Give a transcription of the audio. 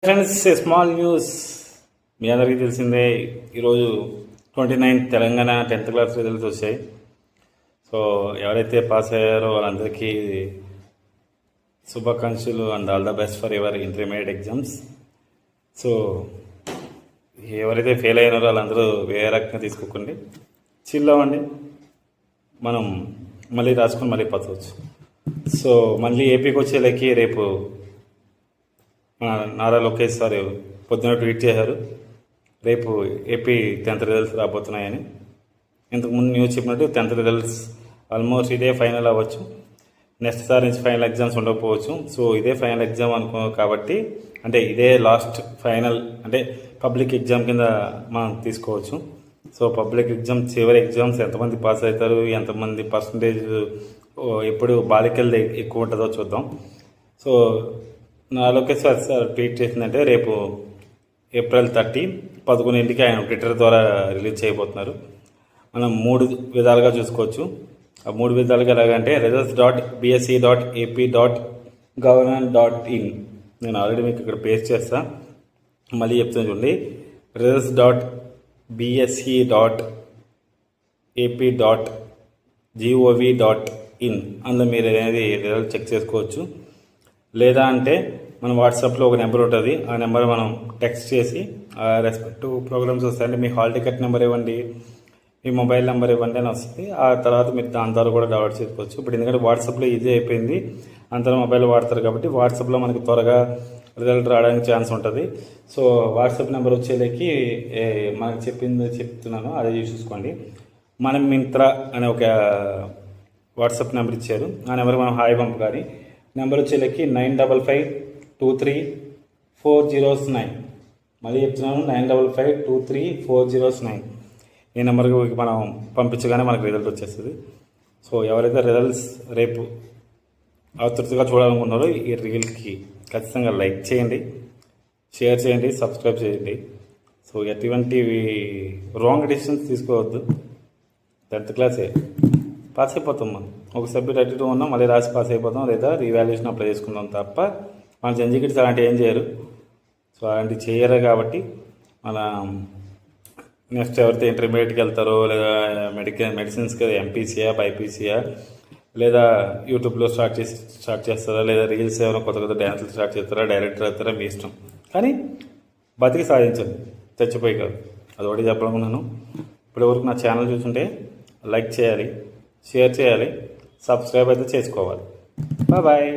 Friends, small news. మీ అందరికీ తెలిసిందే, ఈరోజు 29 తెలంగాణ 10th క్లాస్ రిజల్ట్స్ వచ్చాయి. సో ఎవరైతే పాస్ అయ్యారో వాళ్ళందరికీ శుభాకాంక్షలు and all the best for your intermediate exams. So ఎవరైతే ఫెయిల్ అయినారో వాళ్ళందరూ వేరే రకంగా తీసుకోకండి, చిల్ అవ్వండి, మనం మళ్ళీ రాసుకొని మళ్ళీ పచ్చవచ్చు. సో మళ్ళీ ఏపీకి వచ్చేలకి రేపు నారా లోకేష్ సార్ పొద్దున ట్వీట్ చేశారు, రేపు ఏపీ 10th రిజల్ట్స్ రాబోతున్నాయని. ఇంతకుముందు న్యూస్ చెప్పినట్టు 10th రిజల్ట్స్ ఆల్మోస్ట్ ఇదే ఫైనల్ అవ్వచ్చు. నెక్స్ట్ సార్ నుంచి ఫైనల్ ఎగ్జామ్స్ ఉండకపోవచ్చు. సో ఇదే ఫైనల్ ఎగ్జామ్ అనుకో కాబట్టి, అంటే ఇదే లాస్ట్ ఫైనల్, అంటే పబ్లిక్ ఎగ్జామ్ కింద మనం తీసుకోవచ్చు. సో పబ్లిక్ ఎగ్జామ్ చివరి ఎగ్జామ్స్ ఎంతమంది పాస్ అవుతారు, ఎంతమంది పర్సంటేజ్ ఎప్పుడు బాలికలది ఎక్కువ ఉంటుందో చూద్దాం. సో నా లోకేష్ సార్ ట్వీట్ చేసిందంటే, రేపు ఏప్రిల్ 30 11 ఆయన ట్విట్టర్ ద్వారా రిలీజ్ చేయబోతున్నారు. మనం 3 విధాలుగా చూసుకోవచ్చు. ఆ 3 విధాలుగా ఎలాగంటే results.bse.ap.government.in. నేను ఆల్రెడీ మీకు ఇక్కడ పేస్ట్ చేస్తా, మళ్ళీ చెప్తాను చూడండి. results.bse.ap.gov.in. అందులో మీరు అనేది రిజల్ట్ చెక్ చేసుకోవచ్చు. లేదా అంటే మన వాట్సాప్లో ఒక నెంబర్ ఉంటుంది, ఆ నెంబర్ మనం టెక్స్ట్ చేసి రెస్పెక్టివ్ ప్రోగ్రామ్స్ వస్తాయంటే మీ హాల్ టికెట్ నెంబర్ ఇవ్వండి, మీ మొబైల్ నెంబర్ ఇవ్వండి అని వస్తుంది. ఆ తర్వాత మీరు దాని ద్వారా కూడా డౌన్లోడ్ చేసుకోవచ్చు. ఇప్పుడు ఎందుకంటే వాట్సాప్లో ఈజీ అయిపోయింది, అందరూ మొబైల్ వాడతారు కాబట్టి వాట్సాప్లో మనకి త్వరగా రిజల్ట్ రావడానికి ఛాన్స్ ఉంటుంది. సో వాట్సాప్ నెంబర్ వచ్చేలకి మనకు చెప్తున్నాను, అదే చూసుకోండి. మనం మింత్రా అనే ఒక వాట్సాప్ నెంబర్ ఇచ్చారు, ఆ నెంబర్ మనం హాయ్ పంపగాలి. నెంబర్ వచ్చేలకి 95532409. మళ్ళీ చెప్తున్నాను, 95532409. ఈ నెంబర్కి మనం పంపించగానే మనకు రిజల్ట్ వచ్చేస్తుంది. సో ఎవరైతే రిజల్ట్స్ రేపు ఆతృతగా చూడాలనుకున్నారో ఈ రీల్కి ఖచ్చితంగా లైక్ చేయండి, షేర్ చేయండి, సబ్స్క్రైబ్ చేయండి. సో ఎటువంటి రాంగ్ డెసిషన్స్ తీసుకోవద్దు. 10th క్లాసే పాస్ అయిపోతాం మనం. ఒక సబ్జెక్ట్ 32 ఉన్నాం, మళ్ళీ రాసి పాస్ అయిపోతాం, లేదా రీవాల్యుయేషన్ అప్లై చేసుకుందాం తప్ప మన జంజికిట్స్ అలాంటివి ఏం చేయరు. సో అలాంటివి చేయరు కాబట్టి మన నెక్స్ట్ ఎవరైతే ఇంటర్మీడియట్కి వెళ్తారో, లేదా మెడిసిన్స్కి ఎంపీసీయా బైపీసీయా, లేదా యూట్యూబ్లో స్టార్ట్ చేస్తారా, లేదా రీల్స్ ఏమైనా కొత్త డ్యాన్సులు స్టార్ట్ చేస్తారా, డైరెక్టర్ అవుతారా, మీ ఇష్టం. కానీ బతికి సాధించండి, చచ్చిపోయి కాదు. అది ఒకటి చెప్పాలనుకున్నాను. ఇప్పటివరకు నా ఛానల్ చూస్తుంటే లైక్ చేయాలి, షేర్ చేయాలి, సబ్స్క్రైబ్ అయితే చేసుకోవాలి. బాయ్.